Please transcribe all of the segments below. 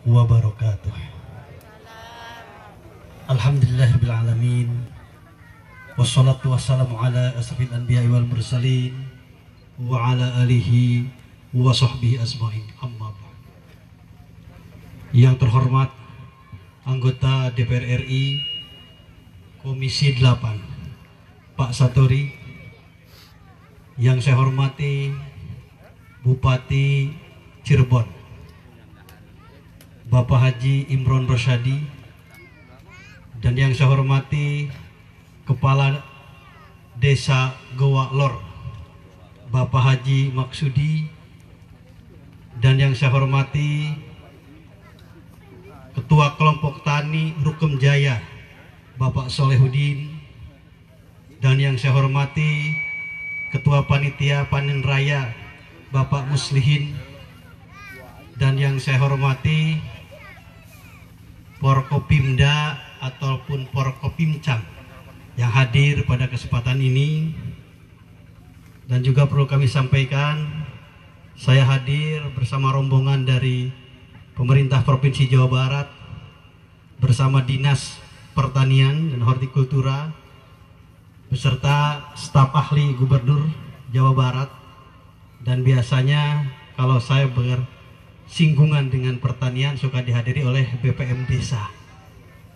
wabarakatuh. Alhamdulillahirabbil alamin. Wassalatu wassalamu ala asrofil anbiya'i wal mursalin wa ala alihi wa sahbihi asma'in. Amma ba'd. Yang terhormat anggota DPR RI Komisi 8 Pak Satori, yang saya hormati Bupati Cirebon Bapak Haji Imron Rosyadi, dan yang saya hormati Kepala Desa Goa Lor Bapak Haji Maksudi, dan yang saya hormati Ketua Kelompok Tani Rukem Jaya Bapak Solehudin, dan yang saya hormati Ketua Panitia Panen Raya Bapak Muslihin, dan yang saya hormati Porkopimda ataupun Porkopimcam yang hadir pada kesempatan ini. Dan juga perlu kami sampaikan, saya hadir bersama rombongan dari pemerintah Provinsi Jawa Barat bersama Dinas Pertanian dan Hortikultura beserta staf ahli Gubernur Jawa Barat. Dan biasanya kalau saya bersinggungan dengan pertanian suka dihadiri oleh BPM Desa,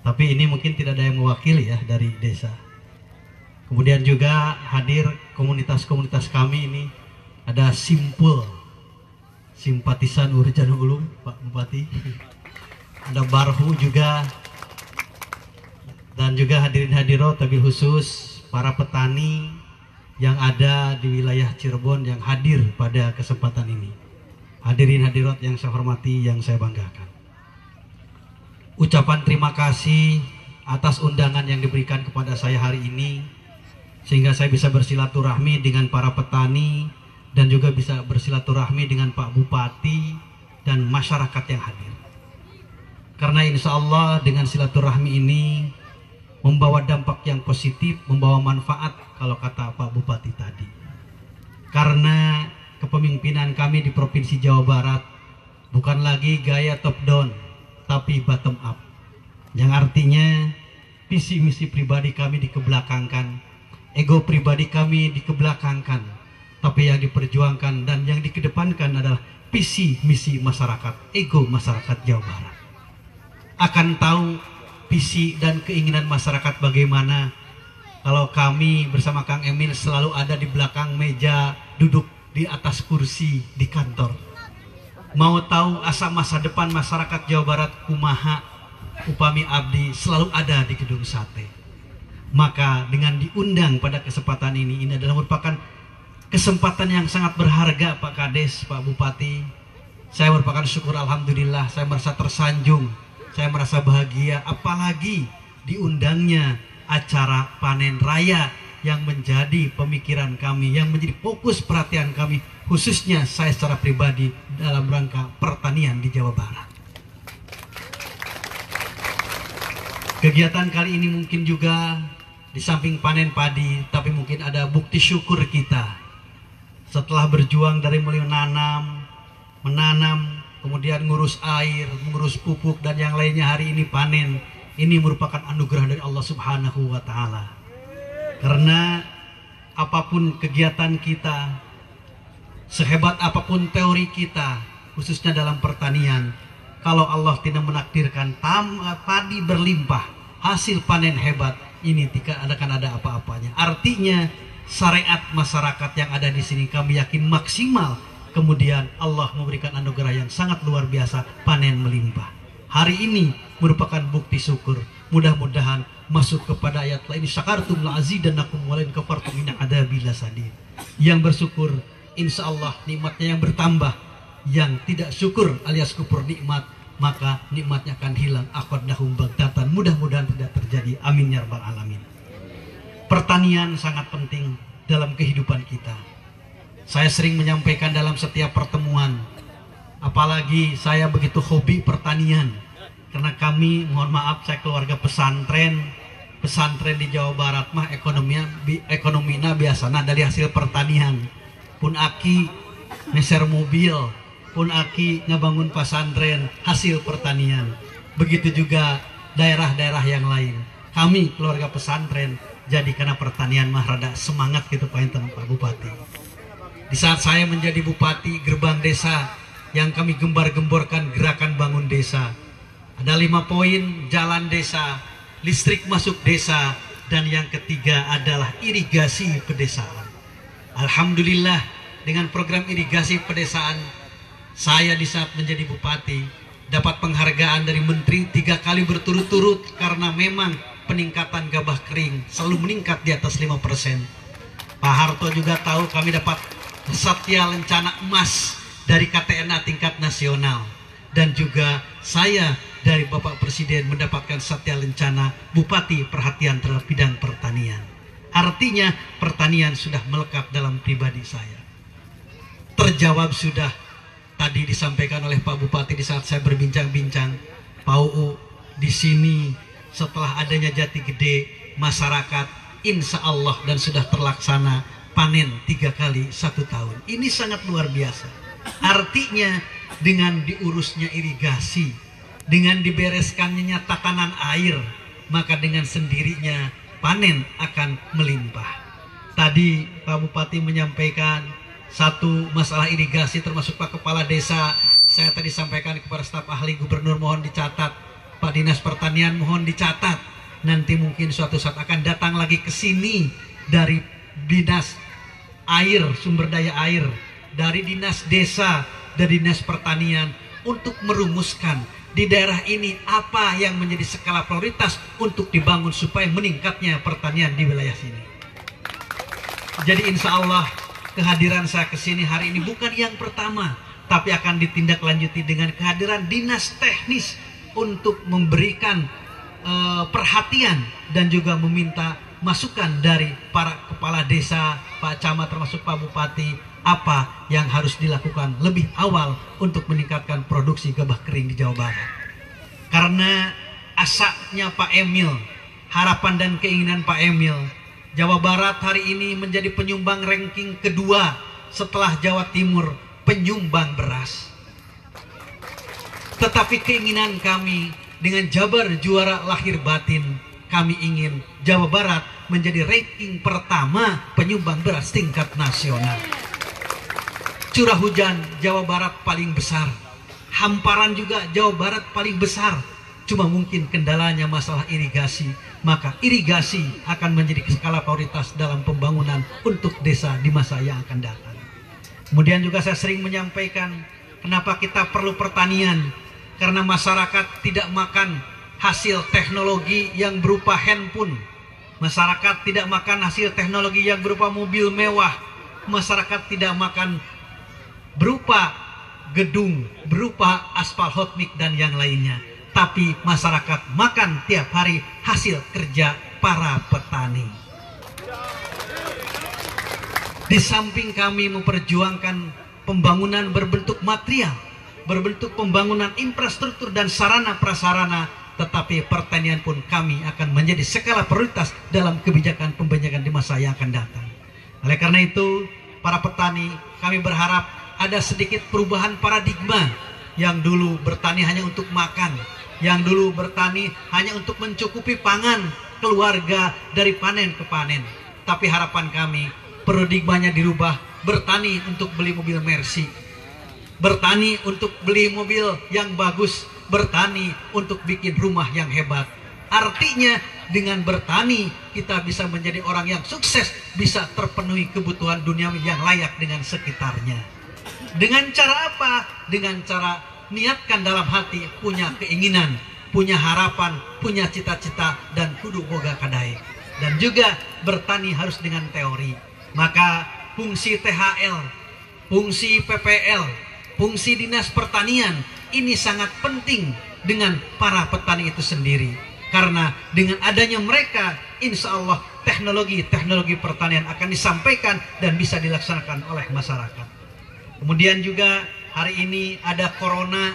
tapi ini mungkin tidak ada yang mewakili ya dari desa. Kemudian juga hadir komunitas-komunitas kami ini, ada Simpul, simpatisan Urjanul Ulum Pak Bupati, ada Barhu juga, dan juga hadirin hadirat wabil khusus para petani yang ada di wilayah Cirebon yang hadir pada kesempatan ini. Hadirin hadirat yang saya hormati, yang saya banggakan. Ucapan terima kasih atas undangan yang diberikan kepada saya hari ini, sehingga saya bisa bersilaturahmi dengan para petani dan juga bisa bersilaturahmi dengan Pak Bupati dan masyarakat yang hadir. Karena insya Allah dengan silaturahmi ini membawa dampak yang positif, membawa manfaat kalau kata Pak Bupati tadi. Karena kepemimpinan kami di Provinsi Jawa Barat bukan lagi gaya top down, tapi bottom up. Yang artinya visi misi pribadi kami dikebelakangkan, ego pribadi kami dikebelakangkan, tapi yang diperjuangkan dan yang dikedepankan adalah visi misi masyarakat, ego masyarakat Jawa Barat. Akan tahu visi dan keinginan masyarakat bagaimana kalau kami bersama Kang Emil selalu ada di belakang meja, duduk di atas kursi di kantor. Mau tahu asa masa depan masyarakat Jawa Barat kumaha, upami abdi selalu ada di gedung sate. Maka dengan diundang pada kesempatan ini adalah merupakan kesempatan yang sangat berharga Pak Kades, Pak Bupati. Saya merupakan syukur alhamdulillah, saya merasa tersanjung, saya merasa bahagia, apalagi diundangnya acara panen raya yang menjadi pemikiran kami, yang menjadi fokus perhatian kami, khususnya saya secara pribadi dalam rangka pertanian di Jawa Barat. Kegiatan kali ini mungkin juga di samping panen padi, tapi mungkin ada bukti syukur kita setelah berjuang dari mulai menanam, kemudian ngurus air, mengurus pupuk dan yang lainnya, hari ini panen. Ini merupakan anugerah dari Allah Subhanahu wa Ta'ala. Karena apapun kegiatan kita, sehebat apapun teori kita, khususnya dalam pertanian, kalau Allah tidak menakdirkan padi berlimpah, hasil panen hebat, ini tidak akan ada apa-apanya. Artinya syariat masyarakat yang ada di sini kami yakin maksimal. Kemudian Allah memberikan anugerah yang sangat luar biasa, panen melimpah. Hari ini merupakan bukti syukur. Mudah-mudahan masuk kepada ayat lain, syakartum la'azidannakum wa lain kafartum inna adzabi lasadid. Yang bersyukur insya Allah nikmatnya yang bertambah. Yang tidak syukur alias kufur nikmat, maka nikmatnya akan hilang. Aqadnahum baghtatan. Mudah-mudahan tidak terjadi. Amin ya rabbal alamin. Pertanian sangat penting dalam kehidupan kita. Saya sering menyampaikan dalam setiap pertemuan, apalagi saya begitu hobi pertanian, karena kami, mohon maaf, saya keluarga pesantren di Jawa Barat mah ekonominya biasanya dari hasil pertanian. Pun aki meser mobil, pun aki ngebangun pesantren hasil pertanian. Begitu juga daerah-daerah yang lain. Kami keluarga pesantren jadi karena pertanian mah rada semangat gitu Pak Bupati. Di saat saya menjadi bupati, gerbang desa yang kami gembar-gemborkan gerakan bangun desa. Ada 5 poin: jalan desa, listrik masuk desa, dan yang ketiga adalah irigasi pedesaan. Alhamdulillah, dengan program irigasi pedesaan, saya di saat menjadi bupati dapat penghargaan dari menteri 3 kali berturut-turut karena memang peningkatan gabah kering selalu meningkat di atas 5%. Pak Harto juga tahu kami dapat Satya Lencana Emas dari KTNA tingkat nasional, dan juga saya dari Bapak Presiden mendapatkan Satya Lencana Bupati Perhatian terhadap bidang pertanian. Artinya pertanian sudah melekat dalam pribadi saya. Terjawab sudah tadi disampaikan oleh Pak Bupati di saat saya berbincang-bincang. Pak UU, di sini setelah adanya Jati Gede, masyarakat insya Allah dan sudah terlaksana panen 3 kali 1 tahun. Ini sangat luar biasa. Artinya dengan diurusnya irigasi, dengan dibereskannya tatanan air, maka dengan sendirinya panen akan melimpah. Tadi Pak Bupati menyampaikan satu masalah irigasi termasuk Pak Kepala Desa. Saya tadi sampaikan kepada staf ahli gubernur, mohon dicatat. Pak Dinas Pertanian mohon dicatat. Nanti mungkin suatu saat akan datang lagi ke sini dari Dinas Air, Sumber Daya Air, dari Dinas Desa, dari Dinas Pertanian untuk merumuskan di daerah ini apa yang menjadi skala prioritas untuk dibangun supaya meningkatnya pertanian di wilayah sini. Jadi insya Allah kehadiran saya ke sini hari ini bukan yang pertama, tapi akan ditindaklanjuti dengan kehadiran dinas teknis untuk memberikan perhatian dan juga meminta masukan dari para kepala desa, Pak Camat termasuk Pak Bupati, apa yang harus dilakukan lebih awal untuk meningkatkan produksi gabah kering di Jawa Barat. Karena asaknya Pak Emil, harapan dan keinginan Pak Emil, Jawa Barat hari ini menjadi penyumbang ranking kedua setelah Jawa Timur penyumbang beras. Tetapi keinginan kami dengan Jabar juara lahir batin, kami ingin Jawa Barat menjadi ranking pertama penyumbang beras tingkat nasional. Curah hujan Jawa Barat paling besar, hamparan juga Jawa Barat paling besar. Cuma mungkin kendalanya masalah irigasi, maka irigasi akan menjadi skala prioritas dalam pembangunan untuk desa di masa yang akan datang. Kemudian juga saya sering menyampaikan kenapa kita perlu pertanian, karena masyarakat tidak makan hasil teknologi yang berupa handphone. Masyarakat tidak makan hasil teknologi yang berupa mobil mewah. Masyarakat tidak makan berupa gedung, berupa aspal hot mix dan yang lainnya. Tapi masyarakat makan tiap hari hasil kerja para petani. Di samping kami memperjuangkan pembangunan berbentuk material, berbentuk pembangunan infrastruktur dan sarana prasarana, tetapi pertanian pun kami akan menjadi skala prioritas dalam kebijakan pembangunan di masa yang akan datang. Oleh karena itu, para petani, kami berharap ada sedikit perubahan paradigma. Yang dulu bertani hanya untuk makan, yang dulu bertani hanya untuk mencukupi pangan keluarga dari panen ke panen. Tapi harapan kami, paradigmanya dirubah, bertani untuk beli mobil Mercy, bertani untuk beli mobil yang bagus, bertani untuk bikin rumah yang hebat. Artinya dengan bertani kita bisa menjadi orang yang sukses, bisa terpenuhi kebutuhan duniawi yang layak dengan sekitarnya. Dengan cara apa? Dengan cara niatkan dalam hati, punya keinginan, punya harapan, punya cita-cita, dan kudu boga kadai. Dan juga bertani harus dengan teori. Maka fungsi THL, fungsi PPL, fungsi dinas pertanian ini sangat penting dengan para petani itu sendiri. Karena dengan adanya mereka, insya Allah teknologi pertanian akan disampaikan dan bisa dilaksanakan oleh masyarakat. Kemudian juga hari ini ada corona,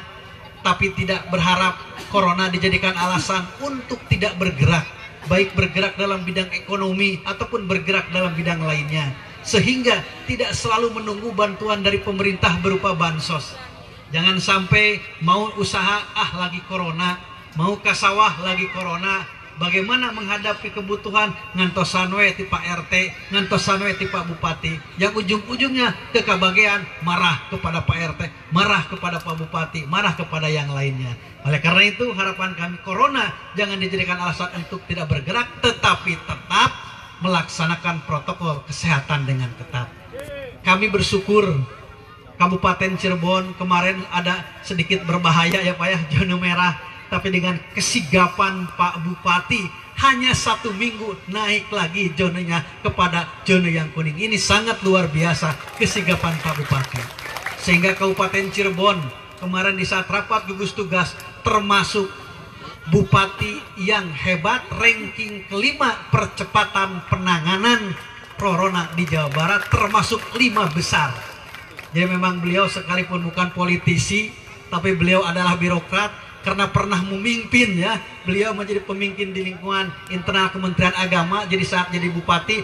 tapi tidak berharap corona dijadikan alasan untuk tidak bergerak. Baik bergerak dalam bidang ekonomi ataupun bergerak dalam bidang lainnya. Sehingga tidak selalu menunggu bantuan dari pemerintah berupa bansos. Jangan sampai mau usaha lagi corona, mau ke sawah lagi corona. Bagaimana menghadapi kebutuhan ngantosan we ti Pak RT, ngantosan we ti Pak Bupati, yang ujung-ujungnya kekabagian marah kepada Pak RT, marah kepada Pak Bupati, marah kepada yang lainnya. Oleh karena itu harapan kami, corona jangan dijadikan alasan untuk tidak bergerak, tetapi tetap melaksanakan protokol kesehatan dengan ketat. Kami bersyukur Kabupaten Cirebon kemarin ada sedikit berbahaya ya Pak ya, zona merah. Tapi dengan kesigapan Pak Bupati, hanya 1 minggu naik lagi zonanya kepada zona yang kuning. Ini sangat luar biasa kesigapan Pak Bupati. Sehingga Kabupaten Cirebon kemarin di saat rapat gugus tugas termasuk Bupati yang hebat, ranking kelima percepatan penanganan corona di Jawa Barat, termasuk 5 besar. Jadi memang beliau sekalipun bukan politisi, tapi beliau adalah birokrat. Karena pernah memimpin ya, beliau menjadi pemimpin di lingkungan internal Kementerian Agama. Jadi saat jadi bupati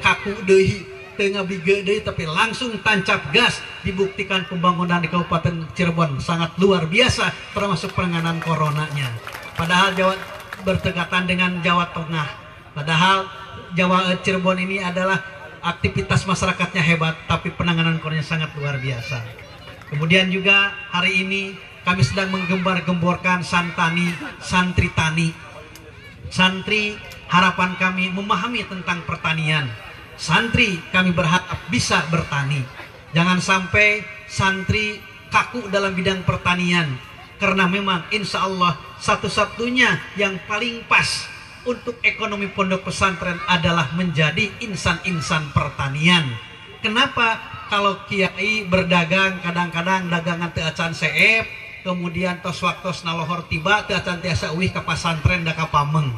kaku deui, teu ngabige deui, tapi langsung tancap gas. Dibuktikan pembangunan di Kabupaten Cirebon sangat luar biasa, termasuk penanganan coronanya. Padahal Jawa berdekatan dengan Jawa Tengah. Padahal Cirebon ini adalah aktivitas masyarakatnya hebat, tapi penanganan coronanya sangat luar biasa. Kemudian juga hari ini kami sedang menggembar-gemborkan Santani, Santri Tani. Santri, harapan kami memahami tentang pertanian. Santri, kami berharap bisa bertani. Jangan sampai santri kaku dalam bidang pertanian. Karena memang insya Allah satu-satunya yang paling pas untuk ekonomi pondok pesantren adalah menjadi insan-insan pertanian. Kenapa? Kalau kiai berdagang kadang-kadang dagangan teu acan seep, kemudian tos waktos nalohor tiba teu acan tiasa uih ka pasantren da ka pameng,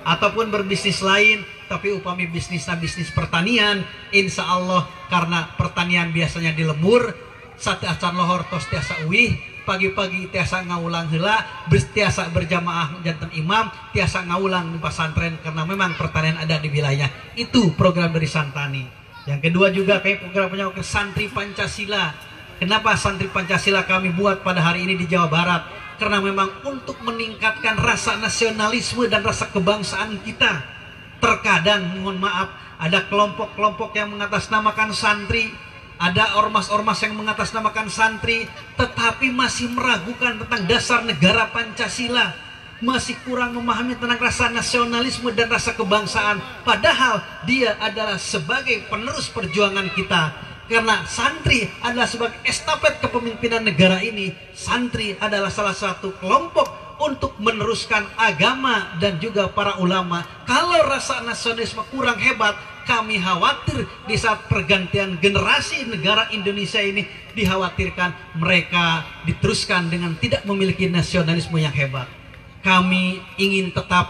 ataupun berbisnis lain tapi upami bisnisnya bisnis pertanian, insya Allah karena pertanian biasanya di lembur, sate acan lohor tos tiasa uih, pagi-pagi tiasa ngaulang heula, tiasa berjamaah janten imam, tiasa ngaulang di pasantren karena memang pertanian ada di wilayah. Itu program dari Santani. Yang kedua juga kayak programnya Santri Pancasila. Kenapa Santri Pancasila kami buat pada hari ini di Jawa Barat? Karena memang untuk meningkatkan rasa nasionalisme dan rasa kebangsaan kita. Terkadang, mohon maaf, ada kelompok-kelompok yang mengatasnamakan santri, ada ormas-ormas yang mengatasnamakan santri, tetapi masih meragukan tentang dasar negara Pancasila, masih kurang memahami tentang rasa nasionalisme dan rasa kebangsaan. Padahal dia adalah sebagai penerus perjuangan kita. Karena santri adalah sebagai estafet kepemimpinan negara ini. Santri adalah salah satu kelompok untuk meneruskan agama dan juga para ulama. Kalau rasa nasionalisme kurang hebat, kami khawatir di saat pergantian generasi negara Indonesia ini, dikhawatirkan mereka diteruskan dengan tidak memiliki nasionalisme yang hebat. Kami ingin tetap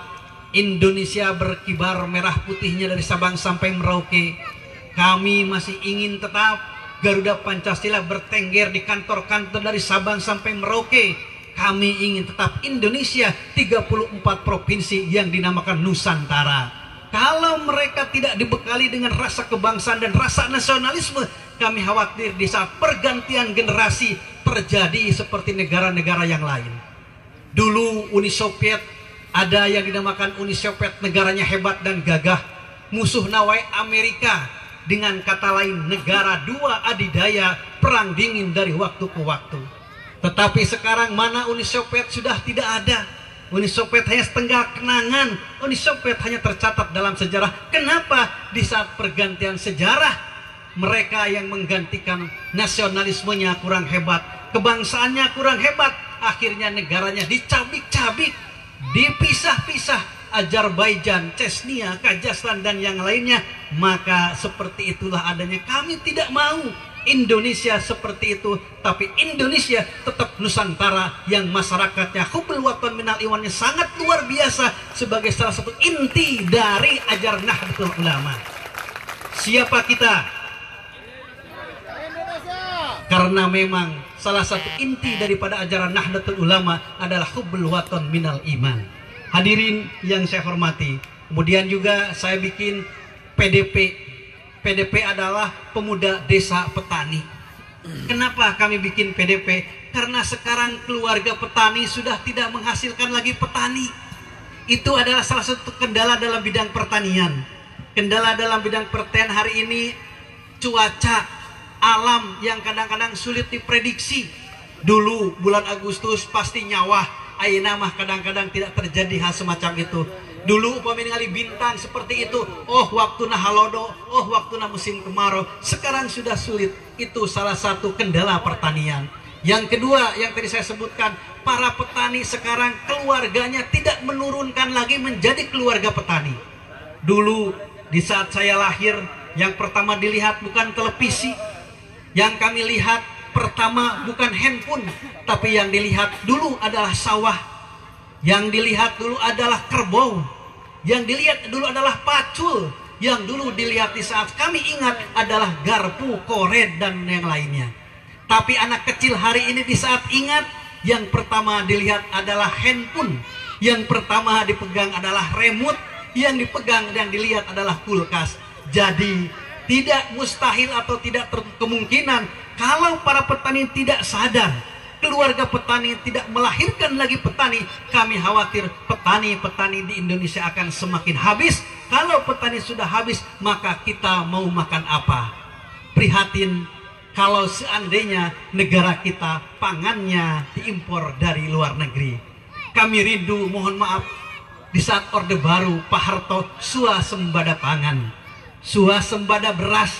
Indonesia berkibar merah putihnya dari Sabang sampai Merauke. Kami masih ingin tetap Garuda Pancasila bertengger di kantor-kantor dari Sabang sampai Merauke. Kami ingin tetap Indonesia 34 provinsi yang dinamakan Nusantara. Kalau mereka tidak dibekali dengan rasa kebangsaan dan rasa nasionalisme, kami khawatir di saat pergantian generasi terjadi seperti negara-negara yang lain. Dulu Uni Soviet ada yang dinamakan Uni Soviet, negaranya hebat dan gagah. Musuh nawai Amerika, dengan kata lain negara dua adidaya, perang dingin dari waktu ke waktu. Tetapi sekarang mana Uni Soviet sudah tidak ada. Uni Soviet hanya setengah kenangan. Uni Soviet hanya tercatat dalam sejarah. Kenapa di saat pergantian sejarah mereka yang menggantikan nasionalismenya kurang hebat, kebangsaannya kurang hebat, akhirnya negaranya dicabik-cabik, dipisah-pisah, Azerbaijan, Chechnya, Kazakhstan dan yang lainnya. Maka seperti itulah adanya. Kami tidak mau Indonesia seperti itu, tapi Indonesia tetap Nusantara yang masyarakatnya hubbul watan minal imannya sangat luar biasa, sebagai salah satu inti dari ajaran Nahdlatul Ulama. Siapa kita? Karena memang salah satu inti daripada ajaran Nahdlatul Ulama adalah hubbul watan minal iman. Hadirin yang saya hormati, kemudian juga saya bikin PDP. PDP adalah Pemuda Desa Petani. Kenapa kami bikin PDP? Karena sekarang keluarga petani sudah tidak menghasilkan lagi petani. Itu adalah salah satu kendala dalam bidang pertanian. Kendala dalam bidang pertanian hari ini cuaca alam yang kadang-kadang sulit diprediksi. Dulu bulan Agustus pasti nyawah, ayeuna mah kadang-kadang tidak terjadi hal semacam itu. Dulu upami ningali bintang seperti itu, oh waktuna halodo, oh waktuna musim kemarau. Sekarang sudah sulit. Itu salah satu kendala pertanian. Yang kedua yang tadi saya sebutkan, para petani sekarang keluarganya tidak menurunkan lagi menjadi keluarga petani. Dulu di saat saya lahir, yang pertama dilihat bukan televisi, yang kami lihat pertama bukan handphone, tapi yang dilihat dulu adalah sawah, yang dilihat dulu adalah kerbau, yang dilihat dulu adalah pacul, yang dulu dilihat di saat kami ingat adalah garpu, koret, dan yang lainnya. Tapi anak kecil hari ini di saat ingat, yang pertama dilihat adalah handphone, yang pertama dipegang adalah remote, yang dipegang dan dilihat adalah kulkas. Jadi tidak mustahil atau tidak kemungkinan kalau para petani tidak sadar, keluarga petani tidak melahirkan lagi petani, kami khawatir petani-petani di Indonesia akan semakin habis. Kalau petani sudah habis, maka kita mau makan apa? Prihatin kalau seandainya negara kita pangannya diimpor dari luar negeri. Kami rindu, mohon maaf, di saat Orde Baru Pak Harto swasembada pangan, swasembada beras,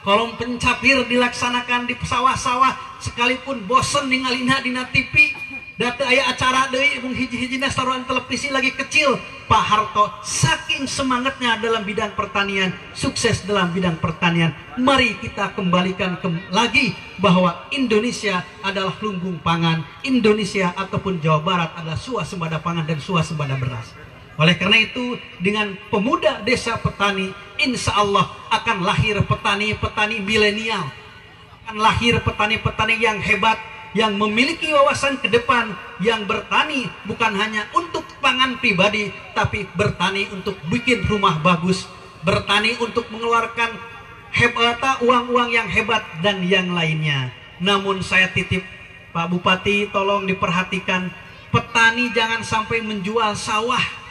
kolom pencapir dilaksanakan di sawah-sawah, sekalipun bosen ningalina dina TV, data aya acara deui mung hiji-hijina saruan televisi lagi kecil. Pak Harto saking semangatnya dalam bidang pertanian, sukses dalam bidang pertanian. Mari kita kembalikan lagi bahwa Indonesia adalah lumbung pangan. Indonesia ataupun Jawa Barat adalah swasembada pangan dan swasembada beras. Oleh karena itu, dengan pemuda desa petani, insya Allah akan lahir petani-petani milenial, akan lahir petani-petani yang hebat, yang memiliki wawasan ke depan, yang bertani bukan hanya untuk pangan pribadi, tapi bertani untuk bikin rumah bagus, bertani untuk mengeluarkan uang-uang yang hebat dan yang lainnya. Namun saya titip Pak Bupati, tolong diperhatikan, petani jangan sampai menjual sawah,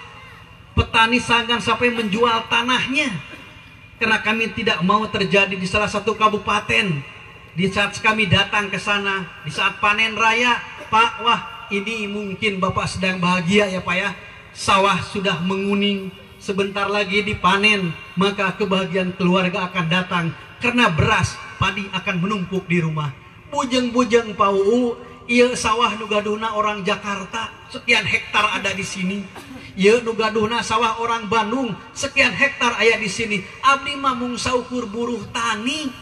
petani jangan sampai menjual tanahnya, karena kami tidak mau terjadi di salah satu kabupaten. Di saat kami datang ke sana, di saat panen raya, Pak, wah ini mungkin Bapak sedang bahagia ya Pak ya, sawah sudah menguning, sebentar lagi dipanen, maka kebahagiaan keluarga akan datang, karena beras, padi akan menumpuk di rumah. Bujeng-bujeng Pak Uu, iya sawah nugaduhna orang Jakarta, sekian hektar ada di sini. Iya nugaduhna sawah orang Bandung, sekian hektar ada di sini. Abdi mah mung saukur buruh tani.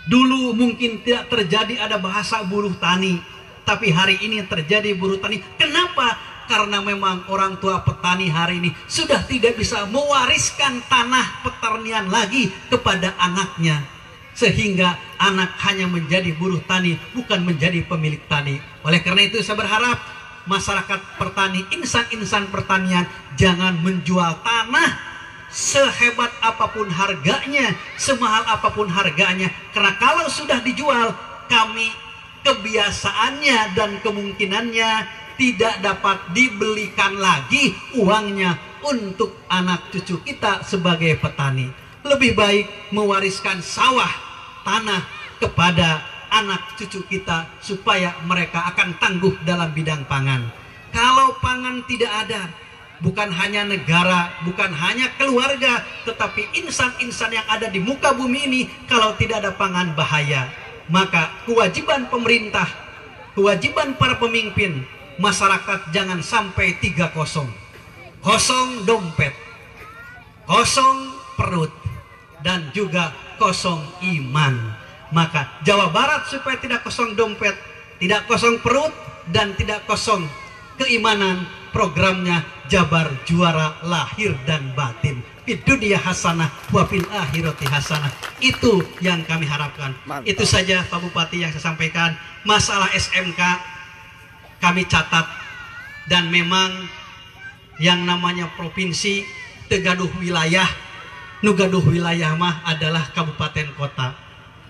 Dulu mungkin tidak terjadi ada bahasa buruh tani, tapi hari ini terjadi buruh tani. Kenapa? Karena memang orang tua petani hari ini sudah tidak bisa mewariskan tanah pertanian lagi kepada anaknya, sehingga anak hanya menjadi buruh tani, bukan menjadi pemilik tani. Oleh karena itu saya berharap masyarakat petani, insan-insan pertanian jangan menjual tanah sehebat apapun harganya, semahal apapun harganya. Karena kalau sudah dijual, kami kebiasaannya dan kemungkinannya tidak dapat dibelikan lagi uangnya untuk anak cucu kita sebagai petani. Lebih baik mewariskan sawah, tanah kepada anak cucu kita supaya mereka akan tangguh dalam bidang pangan. Kalau pangan tidak ada, bukan hanya negara, bukan hanya keluarga, tetapi insan-insan yang ada di muka bumi ini, kalau tidak ada pangan bahaya. Maka kewajiban pemerintah, kewajiban para pemimpin, masyarakat jangan sampai 3 kosong. Kosong dompet, kosong perut, dan juga kosong iman. Maka Jawa Barat supaya tidak kosong dompet, tidak kosong perut, dan tidak kosong keimanan, programnya Jabar Juara lahir dan batin, fid dunya hasanah wa fil akhirati hasanah. Itu yang kami harapkan. Mantap. Itu saja Pak Bupati yang saya sampaikan. Masalah SMK kami catat, dan memang yang namanya provinsi tegaduh wilayah, nugaduh wilayah mah adalah kabupaten kota.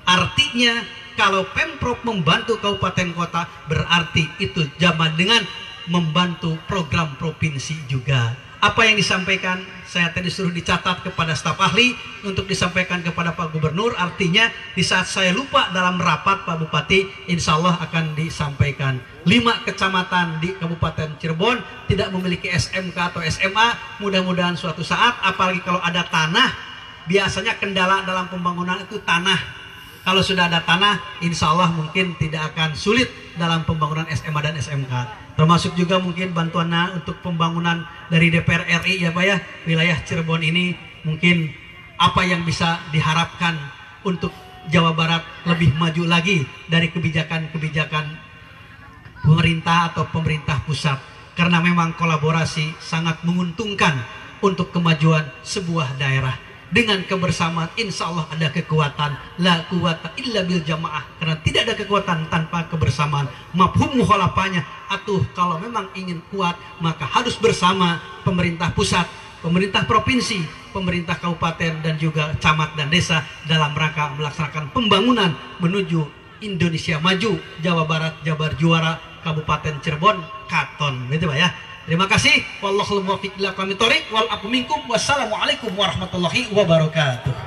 Artinya kalau Pemprov membantu kabupaten kota, berarti itu sama dengan membantu program provinsi juga. Apa yang disampaikan saya tadi suruh dicatat kepada staf ahli untuk disampaikan kepada Pak Gubernur. Artinya di saat saya lupa dalam rapat Pak Bupati, insya Allah akan disampaikan. 5 kecamatan di Kabupaten Cirebon tidak memiliki SMK atau SMA. Mudah-mudahan suatu saat, apalagi kalau ada tanah, biasanya kendala dalam pembangunan itu tanah. Kalau sudah ada tanah, insya Allah mungkin tidak akan sulit dalam pembangunan SMA dan SMK. Termasuk juga mungkin bantuan untuk pembangunan dari DPR RI ya Pak ya. Wilayah Cirebon ini mungkin apa yang bisa diharapkan untuk Jawa Barat lebih maju lagi dari kebijakan-kebijakan pemerintah atau pemerintah pusat. Karena memang kolaborasi sangat menguntungkan untuk kemajuan sebuah daerah. Dengan kebersamaan insya Allah ada kekuatan. La quwata illa bil jamaah. Karena tidak ada kekuatan tanpa kebersamaan. Mafhum mukhalafahnya, atuh kalau memang ingin kuat maka harus bersama pemerintah pusat, pemerintah provinsi, pemerintah kabupaten dan juga camat dan desa dalam rangka melaksanakan pembangunan menuju Indonesia maju, Jawa Barat Jabar juara, Kabupaten Cirebon katon. Gitu Pak ya. Terima kasih. Wallahul muwaffiq ila aqwamit thoriq wal aqu minkum. Wassalamualaikum warahmatullahi wabarakatuh.